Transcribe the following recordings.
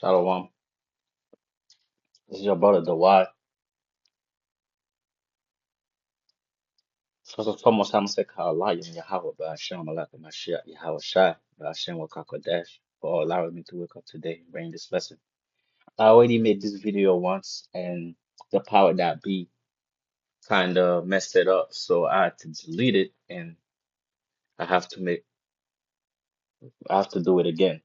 Shalom. This is your brother, the Y. So foremost, I'm say Kalayim Yahweh Ba'ashem Malaka Mashiach Yahweh Shai Ba'ashem Wakakodash for allowing me to wake up today and bring this lesson. I already made this video once and the power that be kind of messed it up, so I had to delete it and I have to make I have to do it again.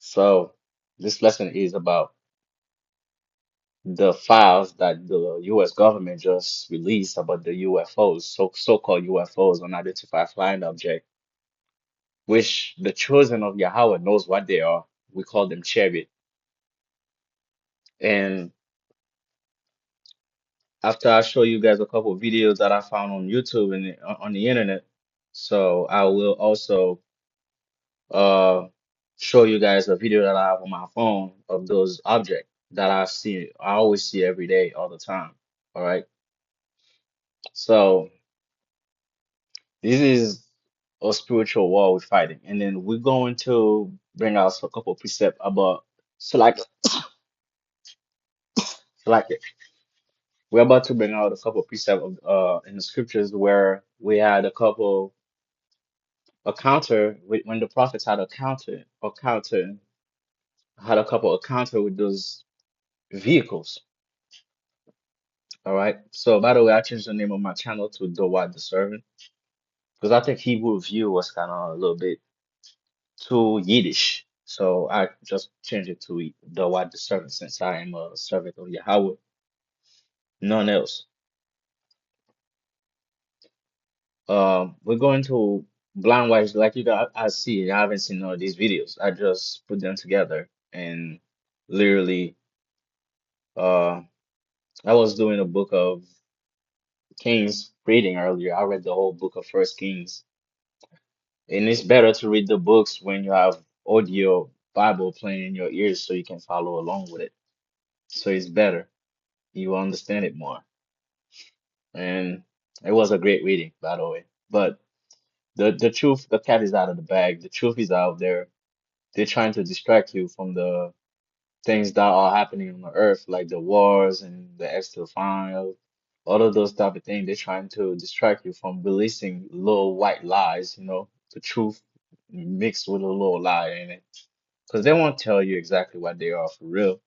So this lesson is about the files that the U.S. government just released about the UFOs, so-called UFOs, unidentified flying object, which the chosen of Yahweh knows what they are. We call them chariot. And after I show you guys a couple of videos that I found on YouTube and on the internet, so I will also uh show you guys a video that I have on my phone of those objects that I always see every day, all the time. All right. So this is a spiritual war we're fighting, and then we're going to bring out a couple of precepts about select select we're about to bring out a couple of precepts of, in the scriptures where we had a counter when the prophets had had a couple of counter with those vehicles. All right. So by the way, I changed the name of my channel to The What the Servant because I think Hebrew view was kind of a little bit too Yiddish. So I just changed it to The What the Servant since I am a servant of Yahweh, none else. We're going to blind watch like you guys. I see. I haven't seen all these videos. I just put them together and literally, uh, I was doing a book of Kings reading earlier. I read the whole book of First Kings, and it's better to read the books when you have audio Bible playing in your ears so you can follow along with it. So it's better. You will understand it more. And it was a great reading, by the way. But the truth, the cat is out of the bag. The truth is out there. They're trying to distract you from the things that are happening on the earth, like the wars and the extra file, all of those type of things. They're trying to distract you from releasing little white lies, the truth mixed with a little lie in it. Because they won't tell you exactly what they are for real,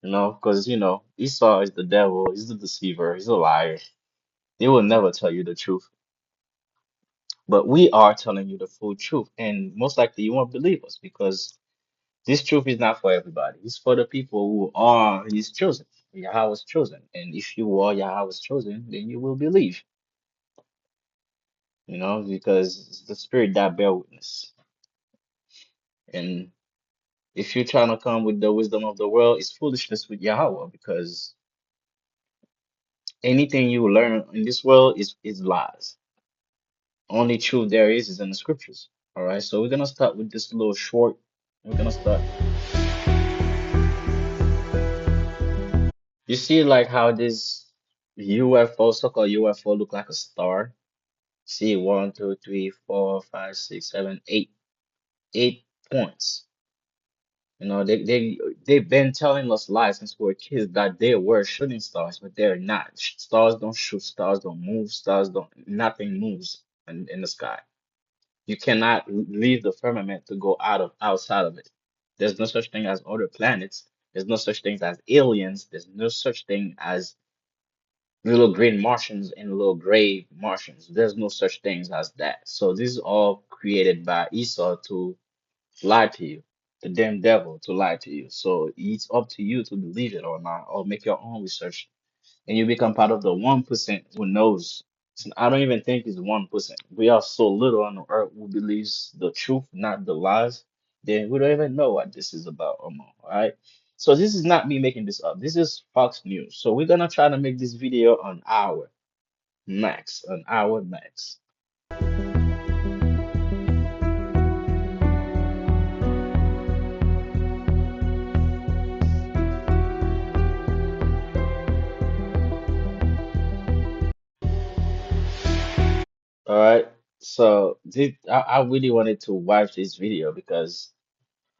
because, Esau is the devil, he's the deceiver, he's a liar. They will never tell you the truth. But we are telling you the full truth. And most likely you won't believe us because this truth is not for everybody. It's for the people who are his chosen. Yahweh's chosen. And if you are Yahweh's chosen, then you will believe, because it's the spirit that bear witness. And if you're trying to come with the wisdom of the world, it's foolishness with Yahweh because anything you learn in this world is lies. Only truth there is in the scriptures. All right, so we're gonna start with this little short. We're gonna start. You see, like how this UFO, so-called UFO, look like a star. See, one, two, three, four, five, six, seven, eight, 8 points. They've been telling us lies since we were kids that they were shooting stars, but they're not. Stars don't shoot, stars don't move, nothing moves in the sky. You cannot leave the firmament to go outside of it. There's no such thing as other planets. There's no such thing as aliens. There's no such thing as little green Martians and little gray Martians. There's no such things as that. So this is all created by Esau to lie to you, the damn devil to lie to you. So it's up to you to believe it or not, or make your own research, and you become part of the 1% who knows. So I don't even think it's 1%. We are so little on the earth who believes the truth, not the lies. Then we don't even know what this is about, Omo. All right. So this is not me making this up. This is Fox News. So we're gonna try to make this video an hour max. All right. So I really wanted to watch this video because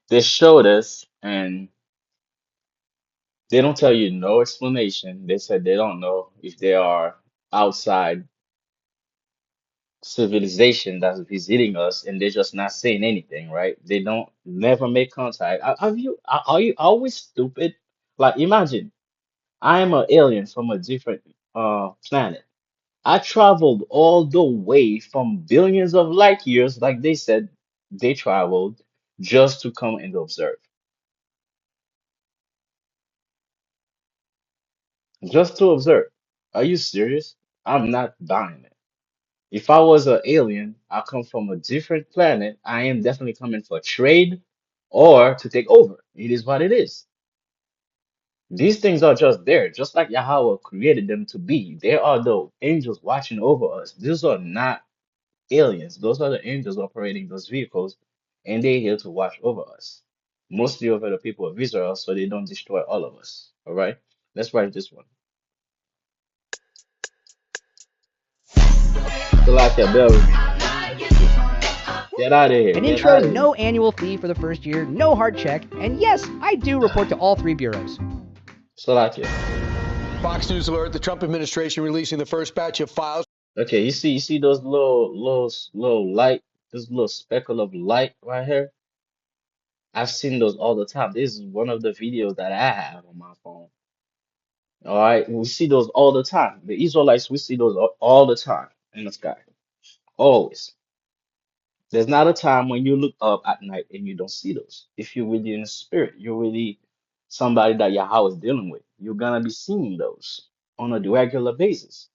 They showed us, and they don't tell you no explanation. They said they don't know if they are outside civilization that's visiting us, and they're just not saying anything, right? They don't never make contact. Are you always stupid? Like imagine I am an alien from a different planet. I traveled all the way from billions of light years, like they said they traveled, just to come and observe. Just to observe. Are you serious? I'm not buying it. If I was an alien, I come from a different planet, I am definitely coming for trade or to take over. It is what it is. These things are just there, just like Yahweh created them to be. There are the angels watching over us. These are not aliens. Those are the angels operating those vehicles, and they're here to watch over us, mostly over the people of Israel, so they don't destroy all of us. All right, let's write this one. So, like, yeah, bear with me, man. Get out of here. An Get intro, out of here. no annual fee for the first year, no hard check, and yes, I do report to all 3 bureaus. So, like, yeah. Fox News alert: the Trump administration releasing the first batch of files. Okay, you see those little light, this little speckle of light right here? I've seen those all the time. This is one of the videos that I have on my phone. All right, we see those all the time. The Israelites, we see those all the time in the sky. Always. There's not a time when you look up at night and you don't see those. If you're really in the spirit, you're really somebody that Yahweh is dealing with. You're gonna be seeing those on a regular basis.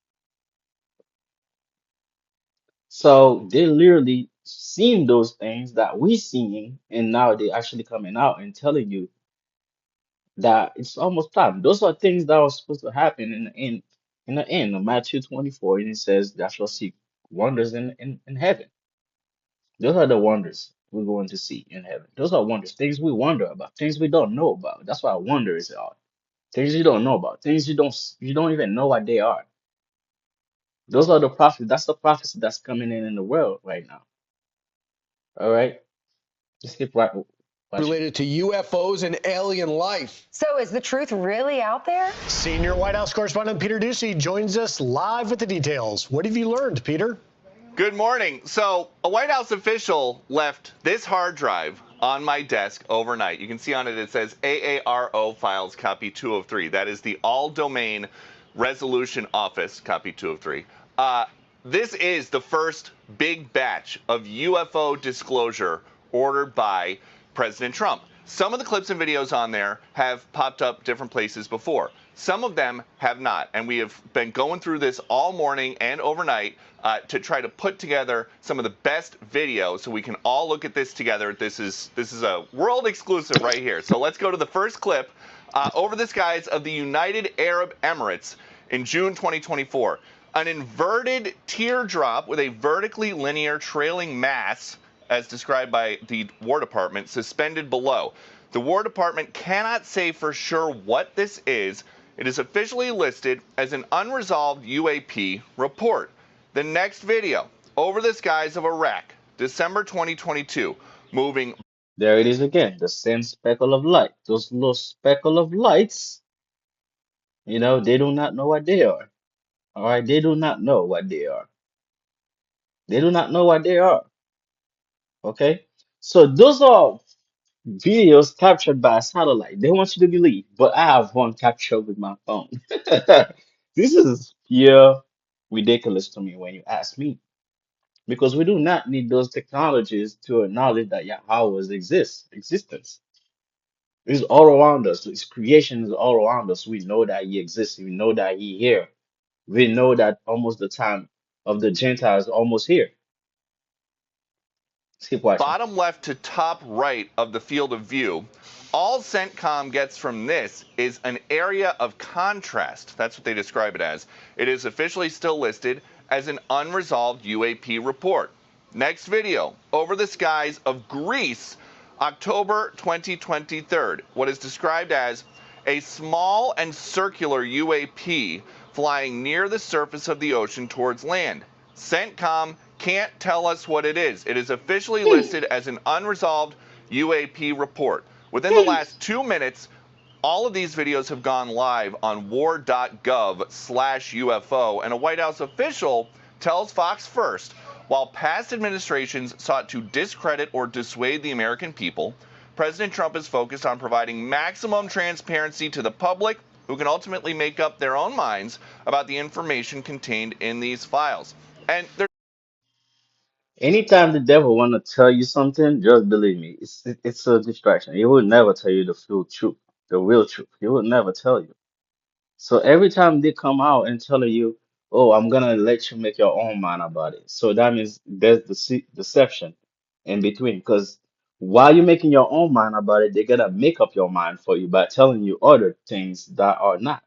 So they literally seeing those things that we seeing, and now they actually coming out and telling you that it's almost time. Those are things that are supposed to happen in the end. In the end of Matthew 24, and it says that shall see wonders in heaven. Those are the wonders we're going to see in heaven. Those are wonders, things we wonder about, things we don't know about. That's why wonder is are. Things you don't know about, things you don't even know what they are. Those are the prophets. That's the prophecy that's coming in the world right now. All right, just keep watching. Related to UFOs and alien life. So is the truth really out there? Senior White House correspondent Peter Ducey joins us live with the details. What have you learned, Peter? Good morning. So a White House official left this hard drive on my desk overnight. You can see on it, it says AARO files copy 203. That is the all domain resolution office copy 203. This is the first big batch of UFO disclosure ordered by President Trump. Some of the clips and videos on there have popped up different places before. Some of them have not. And we have been going through this all morning and overnight to try to put together some of the best videos so we can all look at this together. This is a world exclusive right here. So let's go to the first clip over the skies of the United Arab Emirates in June 2024. An inverted teardrop with a vertically linear trailing mass, as described by the War Department, suspended below. The War Department cannot say for sure what this is. It is officially listed as an unresolved UAP report. The next video, over the skies of Iraq, December 2022, moving. There it is again, the same speckle of light. Those little speckle of lights, they do not know what they are. All right, they do not know what they are. They do not know what they are. Okay, so those are videos captured by a satellite. They want you to believe, but I have one captured with my phone. This is pure ridiculous to me when you ask me, because we do not need those technologies to acknowledge that Yahweh's existence. It's all around us. His creation is all around us. We know that He exists. We know that He here. We know that almost the time of the Gentiles is almost here. Let's keep watching. Bottom left to top right of the field of view, all CENTCOM gets from this is an area of contrast. That's what they describe it as. It is officially still listed as an unresolved UAP report. Next video, over the skies of Greece, October 2023. What is described as a small and circular UAP flying near the surface of the ocean towards land. CENTCOM can't tell us what it is. It is officially listed as an unresolved UAP report. Within the last 2 minutes, all of these videos have gone live on war.gov/UFO, and a White House official tells Fox First, while past administrations sought to discredit or dissuade the American people, President Trump is focused on providing maximum transparency to the public, who can ultimately make up their own minds about the information contained in these files. And there's Anytime the devil want to tell you something, just believe me, it's a distraction. He will never tell you the full truth, the real truth. He will never tell you. So every time they come out and tell you, "Oh, I'm gonna let you make your own mind about it," so that means there's deception in between. Because while you're making your own mind about it, they're gonna make up your mind for you by telling you other things that are not.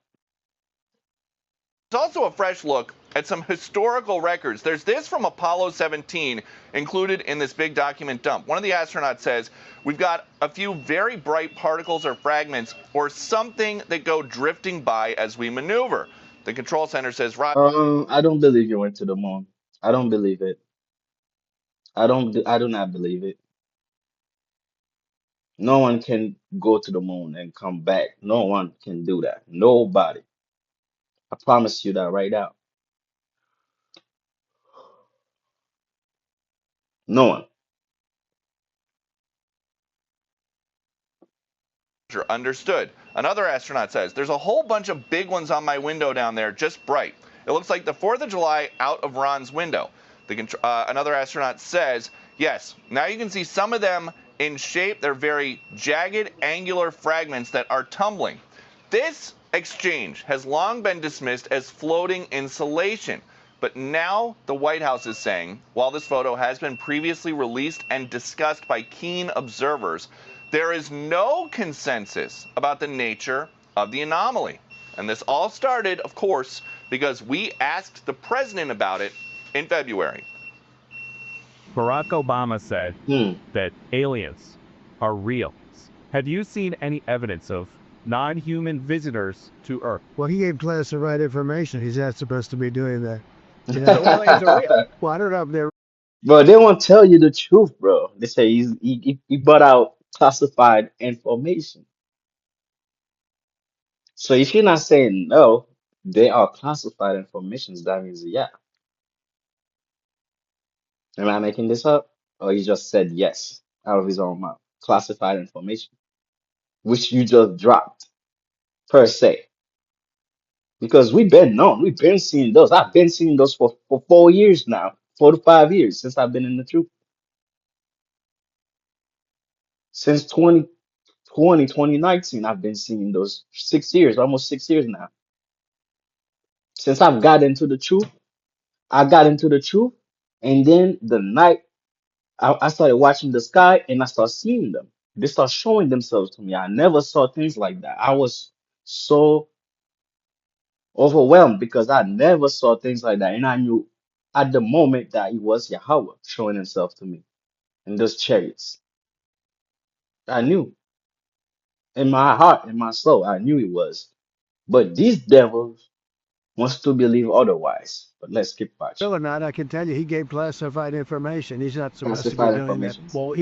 also a fresh look at some historical records. There's this from Apollo 17 included in this big document dump. One of the astronauts says, "We've got a few very bright particles or fragments or something that go drifting by as we maneuver." The control center says, "Roger." I don't believe you went to the moon. I don't believe it. I do not believe it. No one can go to the moon and come back. No one can do that. Nobody. I promise you that right now. No one. Understood. Another astronaut says, "There's a whole bunch of big ones on my window down there, just bright. It looks like the 4th of July out of Ron's window." Another astronaut says, "Yes, now you can see some of them in shape. They're very jagged, angular fragments that are tumbling." This exchange has long been dismissed as floating insulation. But now the White House is saying, while this photo has been previously released and discussed by keen observers, there is no consensus about the nature of the anomaly. And this all started, of course, because we asked the president about it in February. Barack Obama said Hmm. that aliens are real. Have you seen any evidence of non-human visitors to Earth? Well, he gave classified information. He's not supposed to be doing that. You So know? aliens are real. Well, I don't know if they're Bro, they won't tell you the truth, bro. They say he brought out classified information. So if you're not saying no, they are classified information. That means yeah. Am I making this up? Or he just said yes out of his own mouth. Classified information, which you just dropped per se. Because we've been known, we've been seeing those. I've been seeing those for 4 years now, 4 to 5 years since I've been in the truth. Since 2019, I've been seeing those 6 years, almost 6 years now. Since I've got into the truth, I got into the truth, and then the night I started watching the sky and I started seeing them. They start showing themselves to me. I never saw things like that. I was so overwhelmed because I never saw things like that. And I knew at the moment that it was Yahweh showing himself to me in those chariots. I knew in my heart, in my soul, I knew it was. But these devils wants to believe otherwise. But let's keep watching. real or not. I can tell you, he gave classified information. He's not supposed to be Classified doing that. information. Well, Hmm.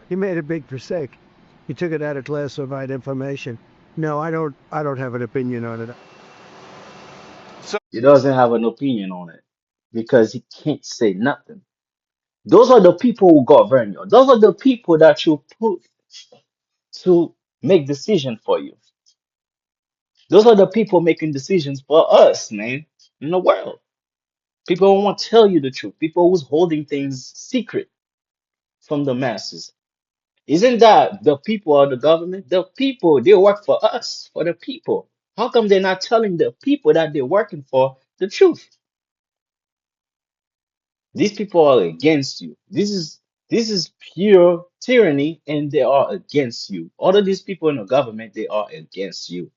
he made a big mistake. He took it out of classified information. No, I don't have an opinion on it. He doesn't have an opinion on it because he can't say nothing. Those are the people who govern you. Those are the people that you put to make decisions for you. Those are the people making decisions for us, man, in the world. People who won't tell you the truth. People who's holding things secret from the masses. Isn't that the people or the government? The people, they work for us, for the people. How come they're not telling the people that they're working for the truth? These people are against you. This is pure tyranny, and they are against you. All of these people in the government, they are against you.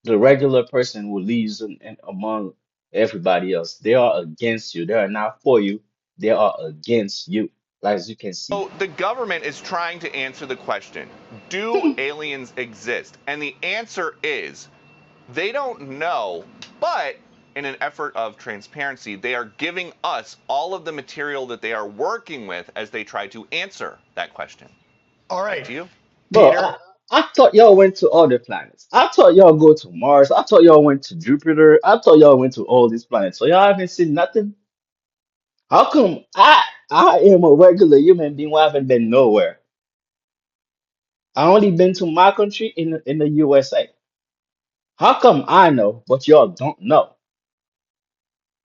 The regular person who lives in among everybody else, they are against you. They are not for you. They are against you, as you can see. So the government is trying to answer the question, do aliens exist? And the answer is they don't know, but in an effort of transparency, they are giving us all of the material that they are working with as they try to answer that question. All Back right, to you. Bro, Peter. I thought y'all went to other planets. I thought y'all go to Mars. I thought y'all went to Jupiter. I thought y'all went to all these planets. So y'all haven't seen nothing? How come I am a regular human being who haven't been nowhere? I only been to my country in the USA. How come I know, but y'all don't know?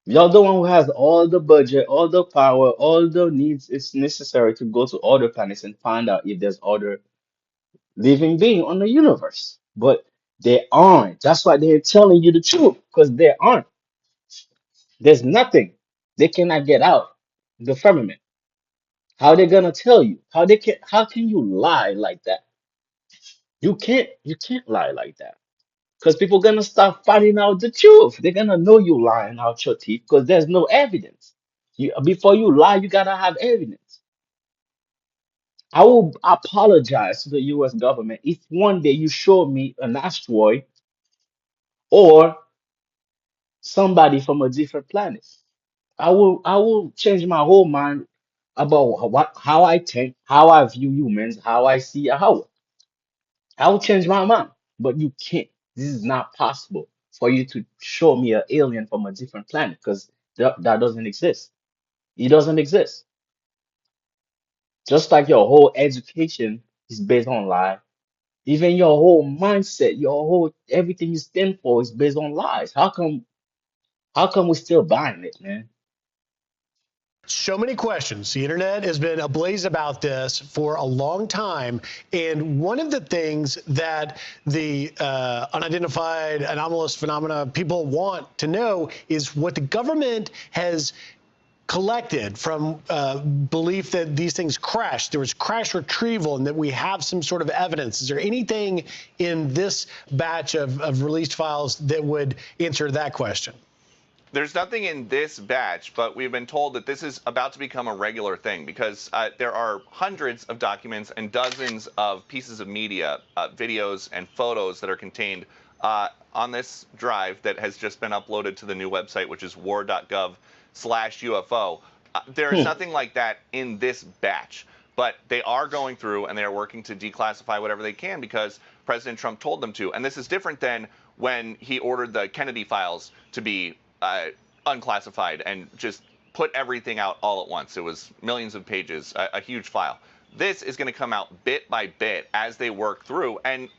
Y'all the one who has all the budget, all the power, all the needs it's necessary to go to other planets and find out if there's other living being on the universe. But they aren't. That's why they're telling you the truth, because they aren't. There's nothing. They cannot get out the firmament. How they gonna tell you? How can you lie like that? You can't lie like that. Because people gonna start finding out the truth. They're gonna know you lying out your teeth because there's no evidence. Before you lie, you gotta have evidence. I will apologize to the US government if one day you show me an asteroid or somebody from a different planet. I will change my whole mind about how I think, how I view humans, how I see how I will change my mind. But you can't. This is not possible for you to show me an alien from a different planet because that doesn't exist. It doesn't exist. Just like your whole education is based on lie, even your whole mindset, your whole everything you stand for is based on lies. How come we're still buying it, man? So many questions. The internet has been ablaze about this for a long time. And one of the things that the unidentified anomalous phenomena people want to know is what the government has collected from belief that these things crashed. There was crash retrieval and that we have some sort of evidence. Is there anything in this batch of released files that would answer that question? There's nothing in this batch, but we've been told that this is about to become a regular thing because there are hundreds of documents and dozens of pieces of media, videos, and photos that are contained on this drive that has just been uploaded to the new website, which is war.gov/UFO. There is Hmm. nothing like that in this batch, but they are going through and they are working to declassify whatever they can because President Trump told them to. And this is different than when he ordered the Kennedy files to be unclassified and just put everything out all at once. It was millions of pages, a huge file. This is going to come out bit by bit as they work through. And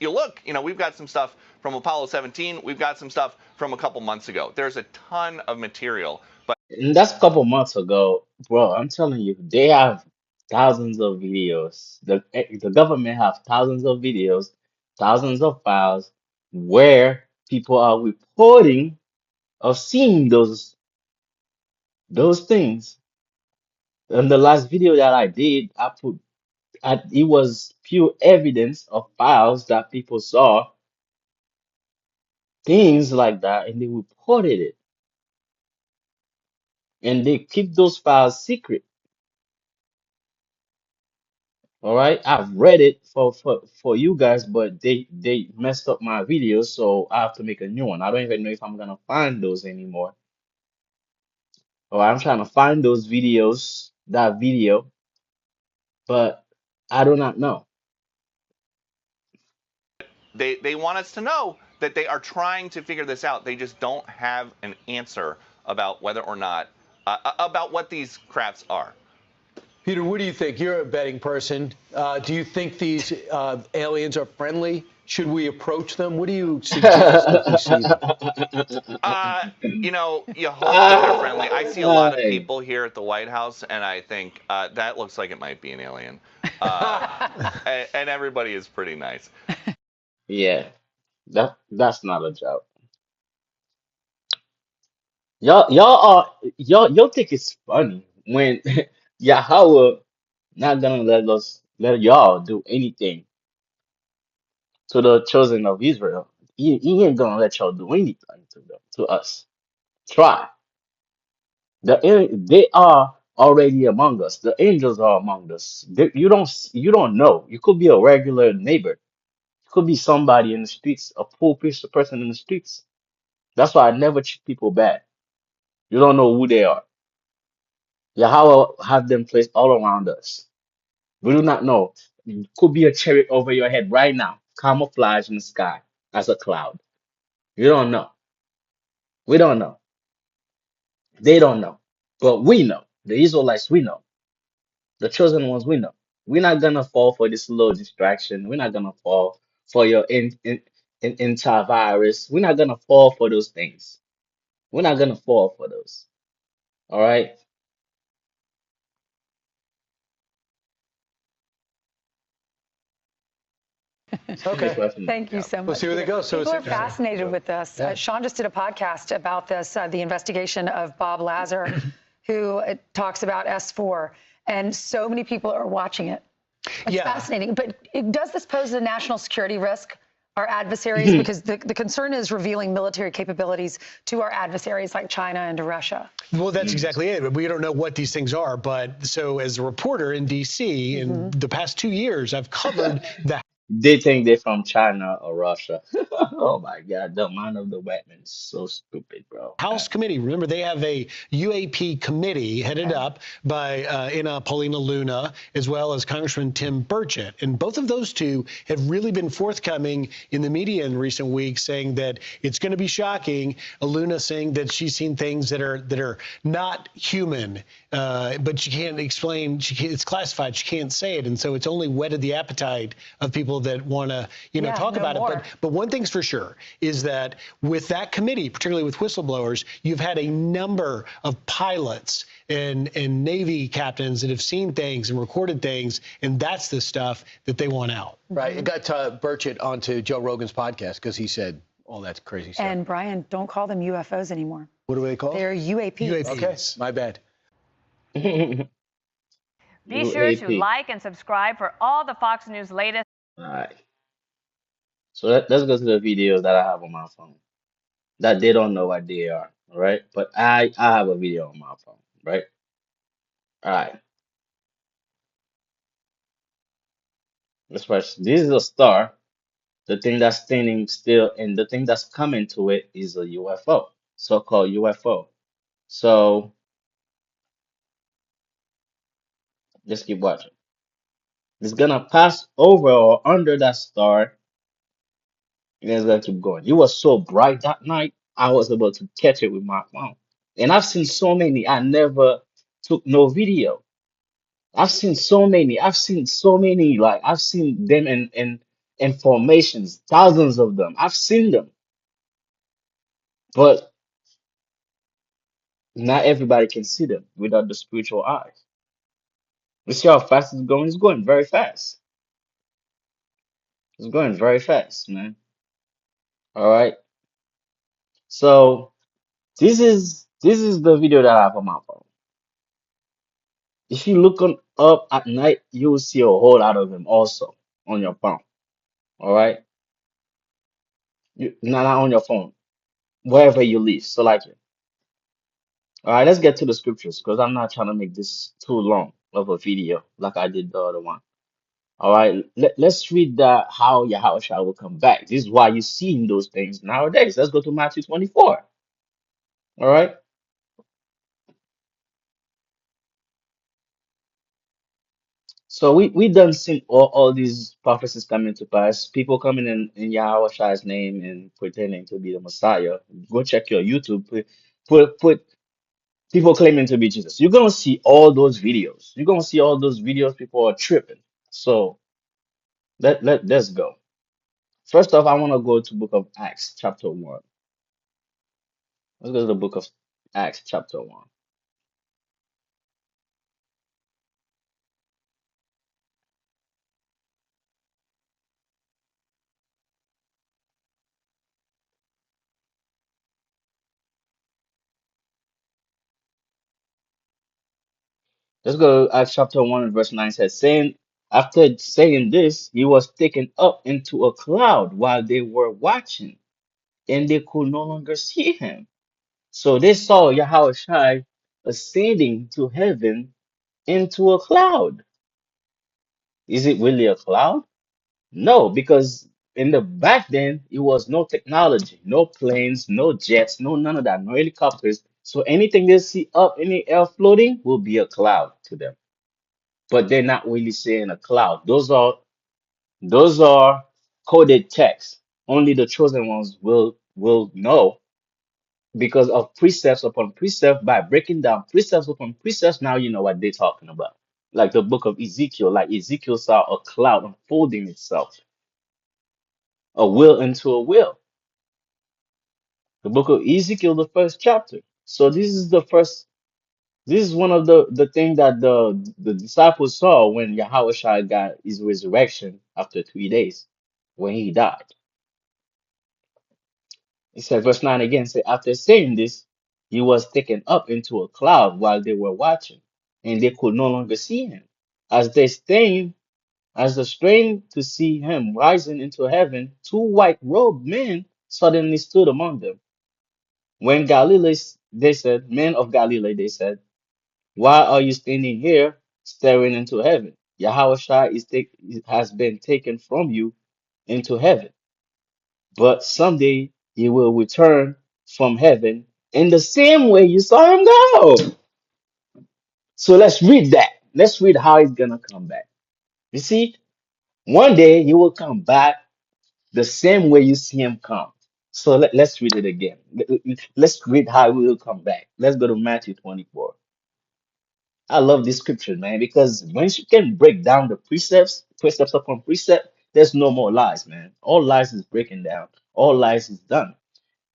you look, we've got some stuff from Apollo 17. We've got some stuff from a couple months ago. There's a ton of material, but And that's a couple months ago, bro. I'm telling you, they have thousands of videos. The government have thousands of videos, thousands of files where people are reporting of seeing those things. And the last video that I did, it was pure evidence of files that people saw things like that, and they reported it, and they keep those files secret. All right, I've read it for you guys, but they messed up my videos, so I have to make a new one. I don't even know if I'm gonna find those anymore. Or I'm trying to find those videos, that video, but I do not know. they want us to know that they are trying to figure this out. They just don't have an answer about whether or not, about what these crafts are. Peter, what do you think? You're a betting person. Do you think these aliens are friendly? Should we approach them? What do you suggest if we see them? Uh, you hope that they're friendly. I see a lot of Aye. people here at the White House, and I think that looks like it might be an alien. And everybody is pretty nice. Yeah, that's not a joke. Y'all think it's funny when Yahweh not gonna let y'all do anything to the children of Israel. He ain't gonna let y'all do anything to us. Try. They are already among us. The angels are among us. You don't know. You could be a regular neighbor. You could be somebody in the streets, a poor person in the streets. That's why I never treat people bad. You don't know who they are. Yahweh have them placed all around us. We do not know. Could be a chariot over your head right now, camouflage in the sky as a cloud. You don't know. We don't know. They don't know. But we know. The Israelites, we know. The chosen ones, we know. We're not gonna fall for this little distraction. We're not gonna fall for your entire virus. We're not gonna fall for those things. We're not gonna fall for those. All right. Just Okay. watching that. Thank you Yeah. so We'll much, see where they Peter. go. So People it's are interesting. fascinated with this. Yeah. Sean just did a podcast about this, the investigation of Bob Lazar, who talks about S4, and so many people are watching it. It's Yeah. fascinating. But does this pose a national security risk? Our adversaries, because the concern is revealing military capabilities to our adversaries like China and to Russia. Well, that's exactly it. We don't know what these things are. But so as a reporter in D.C. in the past 2 years, I've covered the They think they're from China or Russia. Oh my God, the mind of the Batman is so stupid, bro. House committee. Remember, they have a UAP committee headed Okay. up by Paulina Luna, as well as Congressman Tim Burchett. And both of those two have really been forthcoming in the media in recent weeks, saying that it's going to be shocking. Luna saying that she's seen things that are not human, but she can't explain. It's classified. She can't say it, and so it's only whetted the appetite of people that want to, Yeah, talk know about it. more. But one thing's for sure is that with that committee, particularly with whistleblowers, you've had a number of pilots and Navy captains that have seen things and recorded things, and that's the stuff that they want out. Right. It got Burchett onto Joe Rogan's podcast because he said all that crazy stuff. And Brian, don't call them UFOs anymore. What do they call? They're UAPs. UAPs. Okay, my bad. Be sure to UAP. like and subscribe for all the Fox News latest. All right. So let's go to the videos that I have on my phone that they don't know what they are. All right. But I have a video on my phone. Right. All right. Let's watch. This is a star. The thing that's standing still and the thing that's coming to it is a UFO, so-called UFO. So just keep watching. It's gonna pass over or under that star, and it's gonna keep going. It was so bright that night, I was able to catch it with my phone. And I've seen so many, I never took no video. I've seen so many, like I've seen them in formations, thousands of them. I've seen them, but not everybody can see them without the spiritual eyes. You see how fast it's going? It's going very fast. It's going very fast, man. All right. So this is the video that I have on my phone. If you look on up at night, you will see a whole lot of them also on your phone. All right. Not on your phone, wherever you live. So like, all right, let's get to the scriptures because I'm not trying to make this too long of a video like I did the other one. All right, let's read how Yahushua will come back. This is why you're seeing those things nowadays. Let's go to Matthew 24. All right. So we done seen all these prophecies coming to pass. People coming in Yahushua's name and pretending to be the Messiah. Go check your YouTube. Put people claiming to be Jesus. You're gonna see all those videos. You're gonna see all those videos. People are tripping. So let's go. First off, I want to go to Book of Acts, chapter 1. Let's go to the Book of Acts, chapter 1. Let's go to Acts chapter 1 and verse 9 says, saying, after saying this, he was taken up into a cloud while they were watching, and they could no longer see him. So they saw Yahushua ascending to heaven into a cloud. Is it really a cloud? No, because in the back then, it was no technology, no planes, no jets, no none of that, no helicopters. So anything they see up in the air floating will be a cloud to them. but they're not really saying a cloud. Those are coded texts. Only the chosen ones will know because of precepts upon precept. By breaking down precepts upon precepts, now you know what they're talking about. Like the book of Ezekiel, like Ezekiel saw a cloud unfolding itself, a will into a will. The book of Ezekiel, the first chapter. So this is one of the things that the disciples saw when Yahweh got his resurrection after 3 days when he died. It said, verse 9 again, say, after saying this, he was taken up into a cloud while they were watching, and they could no longer see him. As they strained, as they strained to see him rising into heaven, two white robed men suddenly stood among them. When Galilee, they said, men of Galilee, they said, why are you standing here staring into heaven? Yahweh has been taken from you into heaven, but someday he will return from heaven in the same way you saw him go. So let's read that. Let's read how he's gonna come back. You see, one day he will come back the same way you see him come. So let's read it again. Let's read how he will come back. Let's go to Matthew 24. I love this scripture, man, because once you can break down the precepts upon precept, there's no more lies, man. All lies is breaking down. All lies is done.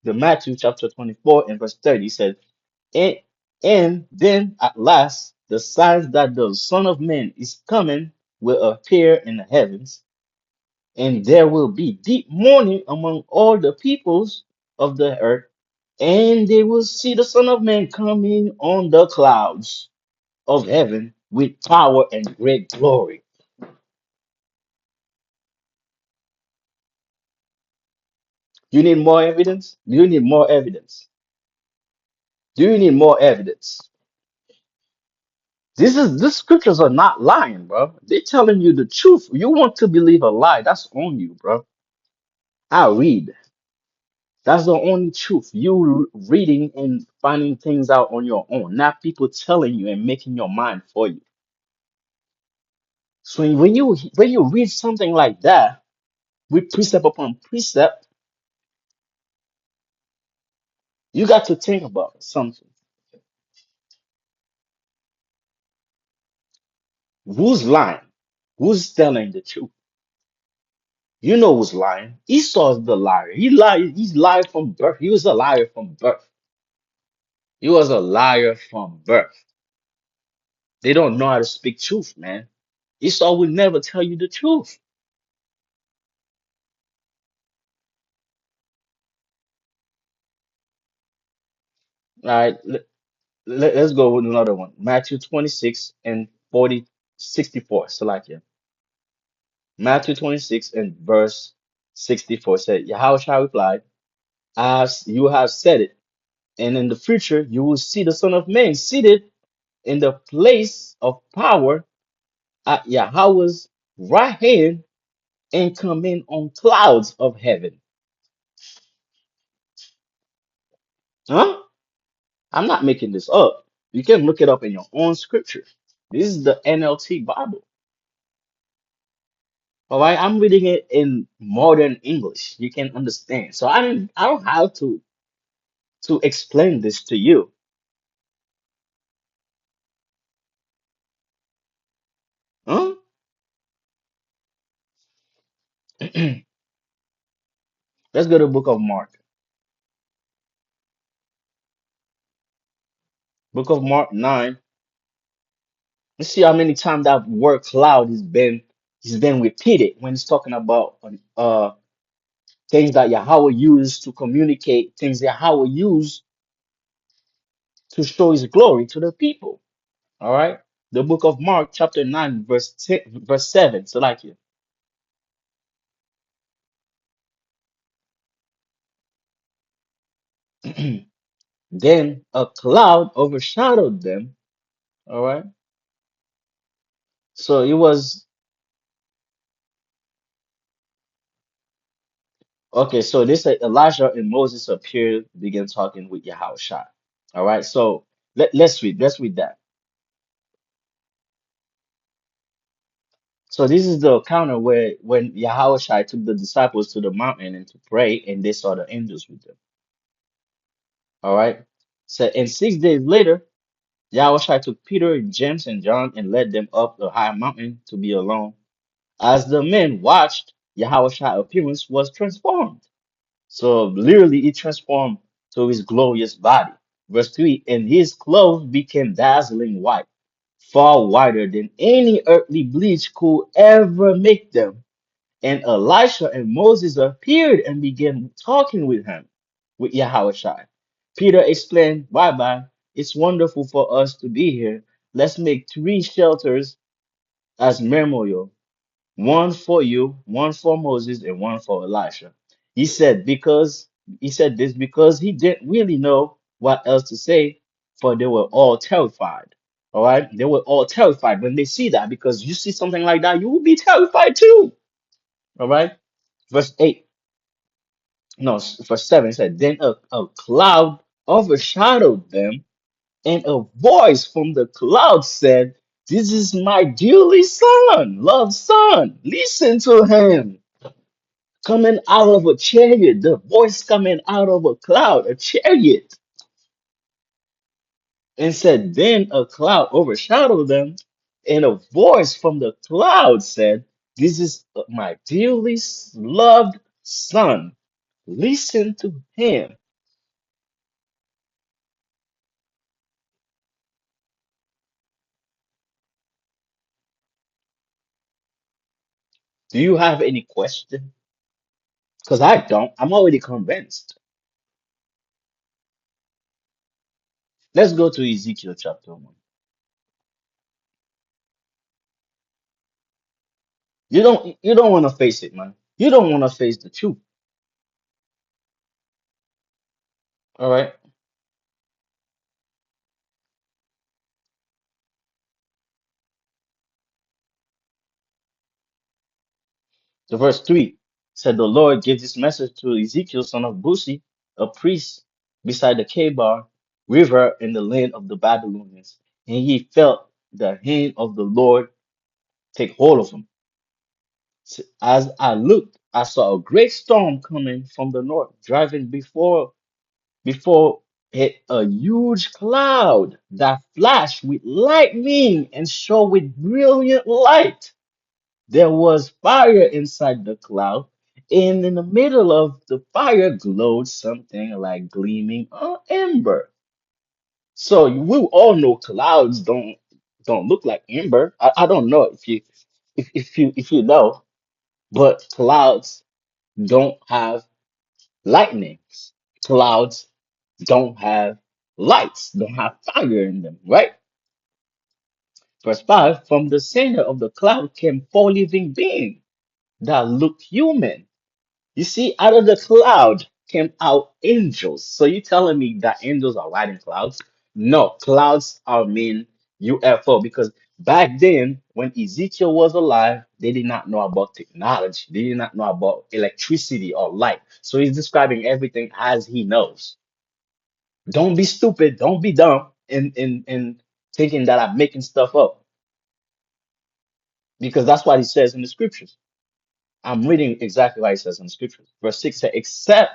The Matthew chapter 24 and verse 30 said, and, and then at last the signs that the Son of Man is coming will appear in the heavens, and there will be deep mourning among all the peoples of the earth, and they will see the Son of Man coming on the clouds of heaven with power and great glory. You need more evidence? Do you need more evidence? Do you need more evidence? These scriptures are not lying, bro. They're telling you the truth. You want to believe a lie, that's on you, bro. I read. That's the only truth. You reading and finding things out on your own, not people telling you and making your mind for you. So when you read something like that with precept upon precept, you got to think about something. Who's lying? Who's telling the truth? You know who's lying. Esau's the liar. He lied. He's lied from birth. He was a liar from birth. He was a liar from birth. They don't know how to speak truth, man. Esau will never tell you the truth. All right, let's go with another one. Matthew 26 and 64. Salakia. Matthew 26 and verse 64 said, Yahushua replied, as you have said it, and in the future you will see the Son of Man seated in the place of power at Yahweh's right hand and come in on clouds of heaven. Huh? I'm not making this up. You can look it up in your own scripture. This is the NLT Bible. All right, I'm reading it in modern English. You can understand. So I don't have to explain this to you. Huh? Let's go to the book of Mark. Book of Mark 9. Let's see how many times that word cloud has been repeated when it's talking about things that Yahweh used to communicate, things Yahweh used to show his glory to the people. All right. The book of Mark, chapter 9, verse 10, verse 7. So like you. Then a cloud overshadowed them. All right. So it was okay. So this Elijah and Moses appeared, began talking with Yahweh. All right. So let's read. Let's read that. So this is the encounter where when Yahushua took the disciples to the mountain and to pray, and they saw the angels with them. All right. So and 6 days later, Yahushua took Peter and James and John and led them up the high mountain to be alone. As the men watched, Yahushua's appearance was transformed. So literally, he transformed to his glorious body. Verse 3, and his clothes became dazzling white, far whiter than any earthly bleach could ever make them. And Elisha and Moses appeared and began talking with him, with Yahushua. Peter explained, Bye, it's wonderful for us to be here. Let's make 3 shelters as memorial, one for you, one for Moses, and one for Elisha. He said this because he didn't really know what else to say, for they were all terrified. All right, they were all terrified when they see that, because you see something like that, you will be terrified too. All right, verse 8, no, verse 7 said, then a cloud overshadowed them, and a voice from the cloud said, this is my dearly son, loved son. Listen to him. Coming out of a chariot, the voice coming out of a cloud, a chariot, and said, then a cloud overshadowed them, and a voice from the cloud said, this is my dearly loved son. Listen to him. Do you have any question? Because I don't. I'm already convinced. Let's go to Ezekiel chapter 1. You don't want to face it, man. You don't want to face the truth. All right. So verse 3 said, the Lord gave this message to Ezekiel, son of Buzi, a priest beside the Kebar river in the land of the Babylonians. And he felt the hand of the Lord take hold of him. So as I looked, I saw a great storm coming from the north, driving before it a huge cloud that flashed with lightning and shone with brilliant light. There was fire inside the cloud, and in the middle of the fire glowed something like gleaming ember. So we all know clouds don't look like ember. I don't know if you know, but clouds don't have lightnings. Clouds don't have lights, don't have fire in them, right? Verse 5, from the center of the cloud came 4 living beings that looked human. You see, out of the cloud came out angels. So you telling me that angels are riding clouds? No, clouds are mean UFO, because back then when Ezekiel was alive, they did not know about technology. They did not know about electricity or light. So he's describing everything as he knows. Don't be stupid. Don't be dumb in thinking that I'm making stuff up, because that's what he says in the scriptures. I'm reading exactly what he says in the scriptures. Verse 6 says, except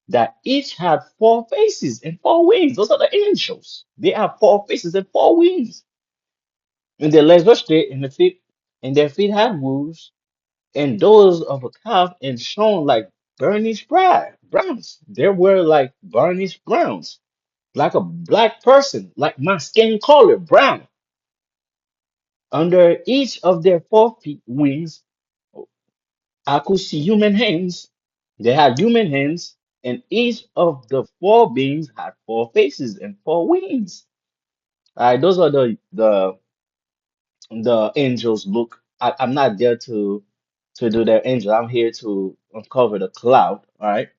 that each had 4 faces and 4 wings. Those are the angels. They have 4 faces and 4 wings. And their legs were straight, and their feet had wolves, and those of a calf, and shone like burnished browns. They were like burnished browns, like a black person, like my skin color, brown. Under each of their 4 feet wings, I could see human hands. They had human hands, and each of the 4 beings had 4 faces and 4 wings. All right, those are the angels look. I'm not there to do their angel. I'm here to uncover the cloud. All right.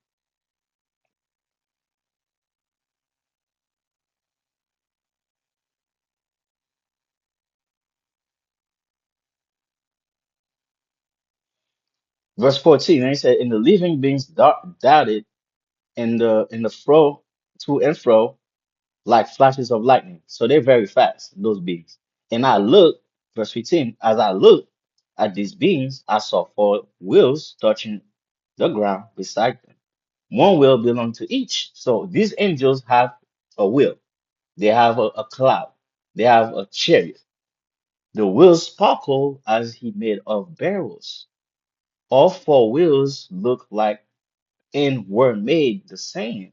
Verse 14, and he said, and the living beings darted in the fro to and fro like flashes of lightning. So they're very fast, those beings. And I looked, verse 15, as I looked, at these beings, I saw four wheels touching the ground beside them. One wheel belonged to each. So these angels have a wheel. They have a cloud. They have a chariot. The wheels sparkle as he made of beryls. All four wheels look like and were made the same.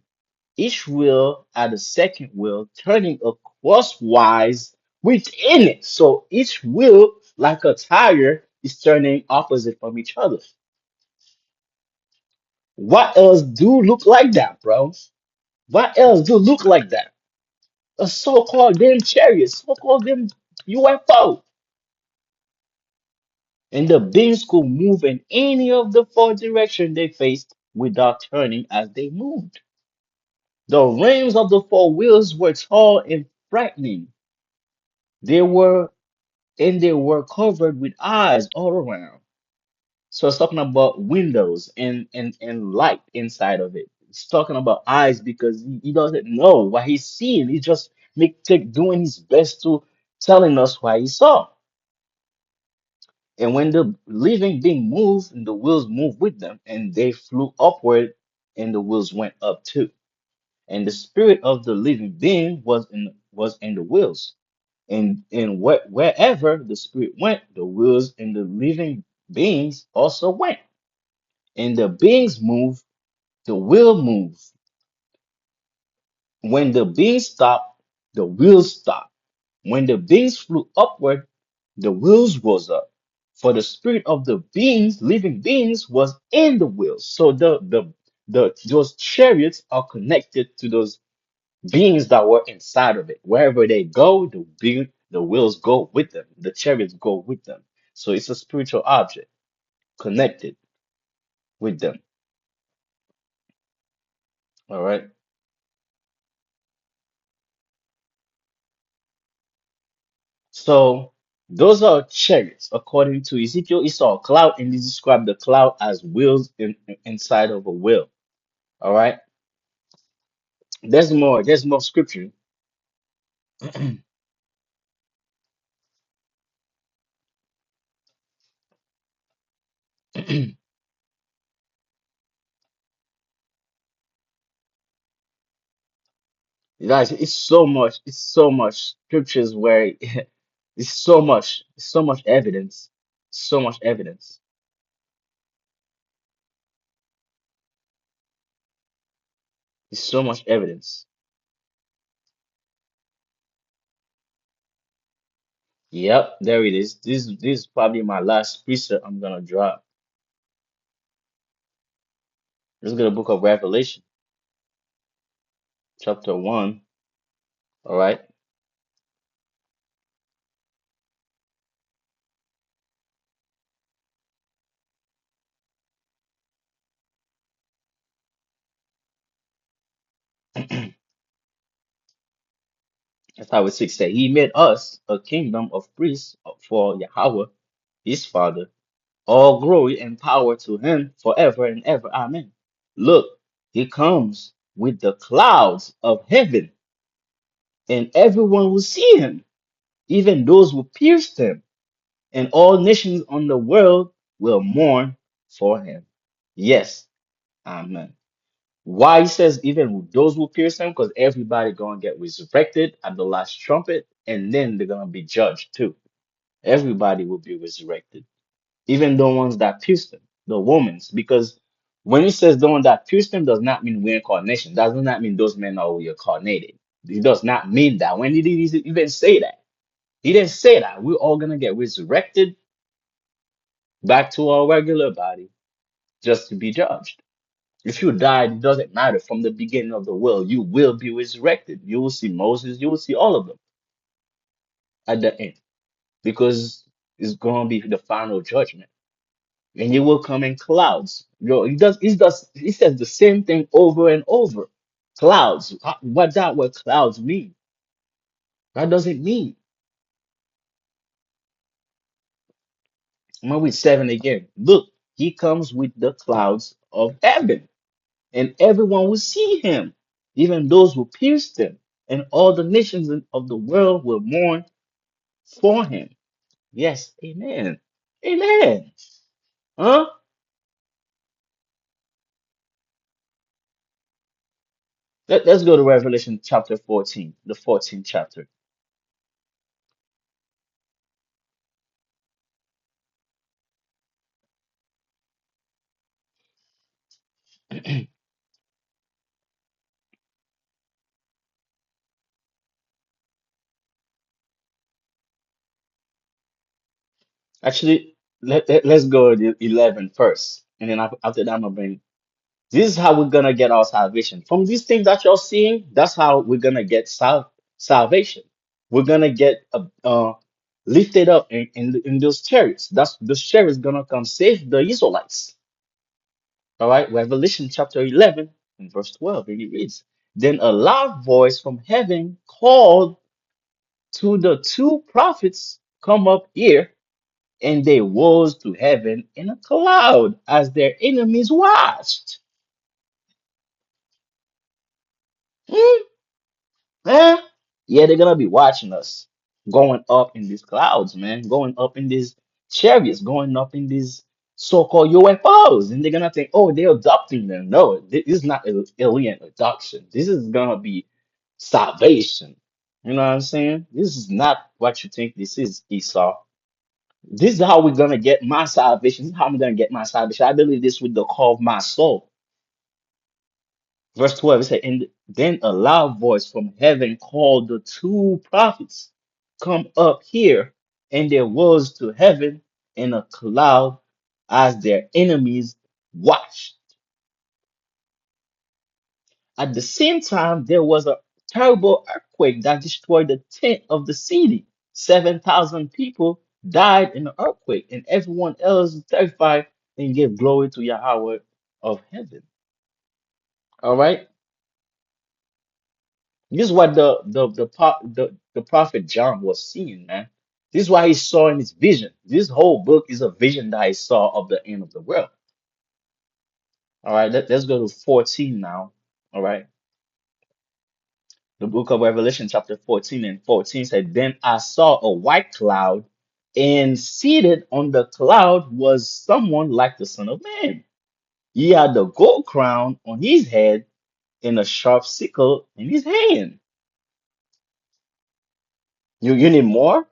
Each wheel had a second wheel turning a crosswise within it. So each wheel, like a tire, is turning opposite from each other. What else do look like that, bro? What else do look like that? A so-called damn chariot, so-called damn UFO. And the beings could move in any of the four directions they faced without turning as they moved. The rims of the four wheels were tall and frightening. They were they were covered with eyes all around. So it's talking about windows and light inside of it. It's talking about eyes because he doesn't know what he's seeing. He just doing his best to telling us what he saw. And when the living being moved, and the wheels moved with them, and they flew upward, and the wheels went up too. And the spirit of the living being was in the wheels. And wherever the spirit went, the wheels and the living beings also went. And the beings move, the wheel move. When the beings stop, the wheels stop. When the beings flew upward, the wheels rose up. For the spirit of the beings, living beings, was in the wheels. So the those chariots are connected to those beings that were inside of it. Wherever they go, the wheels go with them. The chariots go with them. So it's a spiritual object connected with them. All right. So those are chariots. According to Ezekiel, he saw a cloud and he described the cloud as wheels inside of a wheel. All right. There's more scripture. Guys, it's so much scriptures where it's so much evidence. So much evidence. It's so much evidence. Yep, there it is. This is probably my last precept I'm gonna drop. Let's go to the book of Revelation, chapter 1. All right. That's how it 6 say. He made us a kingdom of priests for Yahweh, his Father. All glory and power to him forever and ever. Amen. Look, he comes with the clouds of heaven, and everyone will see him, even those who pierced him, and all nations on the world will mourn for him. Yes, amen. Why he says even those who pierce him? Because everybody gonna get resurrected at the last trumpet, and then they're gonna be judged too. Everybody will be resurrected, even the ones that pierced him, the women's, because when he says the one that pierced him does not mean reincarnation. Does not mean those men are reincarnated. He does not mean that. When did he even say that? He didn't say that. We're all gonna get resurrected back to our regular body just to be judged. If you died, it doesn't matter. From the beginning of the world, you will be resurrected. You will see Moses, you will see all of them at the end because it's going to be the final judgment. And you will come in clouds. He says the same thing over and over. Clouds. What clouds mean? What does it mean? I'm gonna read 7 again. Look, he comes with the clouds of heaven, and everyone will see him, even those who pierced him, and all the nations of the world will mourn for him. Yes, amen. Amen. Huh? Let's go to Revelation chapter 14, the 14th chapter. Actually, let's go to 11 first. And then after that, I'm gonna bring. This is how we're gonna get our salvation. From these things that you're seeing, that's how we're gonna get salvation. We're gonna get lifted up in those chariots. That's those chariots gonna come save the Israelites. All right, Revelation chapter 11 and verse 12, and it reads, Then a loud voice from heaven called to the two prophets, Come up here. And they rose to heaven in a cloud as their enemies watched. Hmm? Eh? Yeah, they're gonna be watching us going up in these clouds, man, going up in these chariots, going up in these so-called UFOs, and they're gonna think, oh, they're adopting them. No, this is not alien adoption. This is gonna be salvation. You know what I'm saying? This is not what you think this is, Esau. This is how we're gonna get my salvation. This is how I'm gonna get my salvation. I believe this with the core of my soul. Verse 12, it said, And then a loud voice from heaven called the two prophets, Come up here. And there was to heaven in a cloud as their enemies watched. At the same time, there was a terrible earthquake that destroyed the tent of the city. 7,000 people died in the earthquake, and everyone else was terrified and gave glory to Yahweh of heaven. All right. This is what the prophet John was seeing, man. This is why he saw in his vision. This whole book is a vision that he saw of the end of the world. All right, let's go to 14 now. All right. The book of Revelation, chapter 14 and 14 said, Then I saw a white cloud, and seated on the cloud was someone like the Son of Man. He had the gold crown on his head and a sharp sickle in his hand. You need more?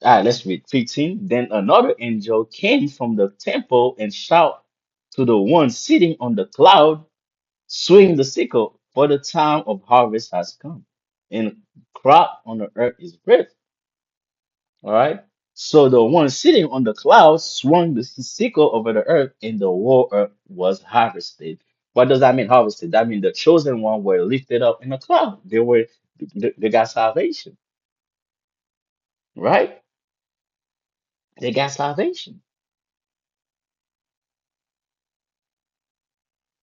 Let's read 15. Then another angel came from the temple and shouted to the one sitting on the cloud, Swing the sickle, for the time of harvest has come, and crop on the earth is ready. All right. So the one sitting on the cloud swung the sickle over the earth, and the whole earth was harvested. What does that mean, harvested? That means the chosen one were lifted up in the cloud. They got salvation, right? They got salvation.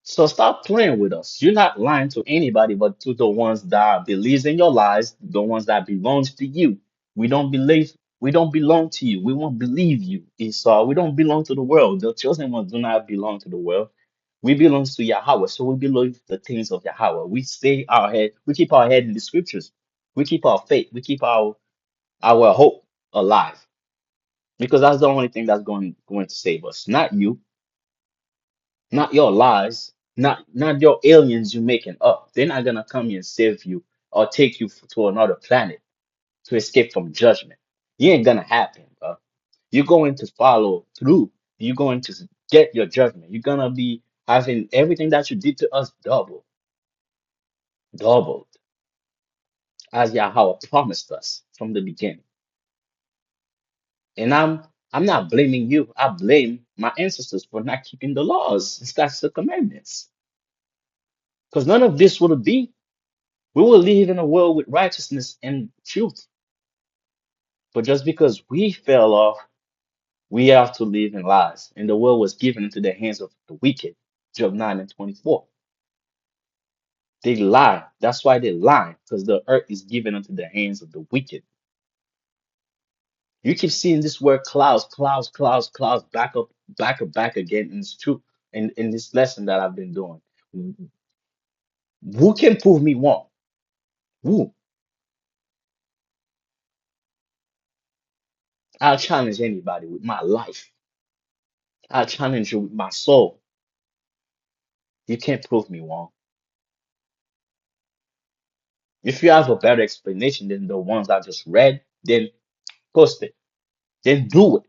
So stop playing with us. You're not lying to anybody but to the ones that believes in your lies, the ones that belongs to you. We don't belong to you. We won't believe you, Esau. We don't belong to the world. The chosen ones do not belong to the world. We belong to Yahweh. So we believe the things of Yahweh. We keep our head in the scriptures. We keep our faith. We keep our hope alive. Because that's the only thing that's going to save us. Not you. Not your lies, not your aliens you making up. They're not gonna come here and save you or take you to another planet to escape from judgment. It ain't gonna happen, bro. You're going to follow through. You're going to get your judgment. You're gonna be having everything that you did to us doubled, as Yahweh promised us from the beginning. And I'm not blaming you. I blame my ancestors for not keeping the laws and statutes and commandments. Because none of this would be. We will live in a world with righteousness and truth. But just because we fell off, we have to live in lies. And the world was given into the hands of the wicked. Job 9 and 24. They lie. That's why they lie, because the earth is given into the hands of the wicked. You keep seeing this word clouds, clouds, clouds, clouds, back again. And it's true in this lesson that I've been doing. Who can prove me wrong? Who? I'll challenge anybody with my life. I'll challenge you with my soul. You can't prove me wrong. If you have a better explanation than the ones I just read, then post it. Then do it.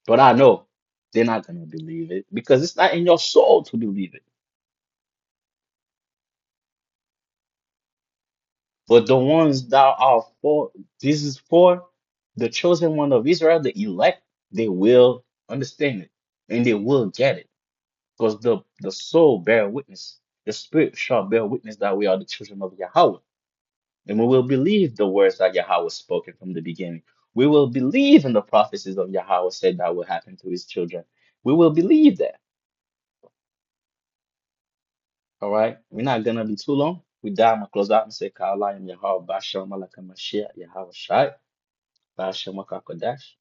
But I know they're not gonna believe it because it's not in your soul to believe it. But the ones that are for, this is for the chosen one of Israel, the elect, they will understand it and they will get it. Because the soul bear witness, the spirit shall bear witness that we are the children of Yahweh. And we will believe the words that Yahweh spoken from the beginning. We will believe in the prophecies of Yahweh said that will happen to his children. We will believe that. All right. We're not gonna be too long. We die, I'm gonna close out and say Ka'ala and Yahweh Bashem Malaka Mashiach Yahweh Shai Bashem Makakodash.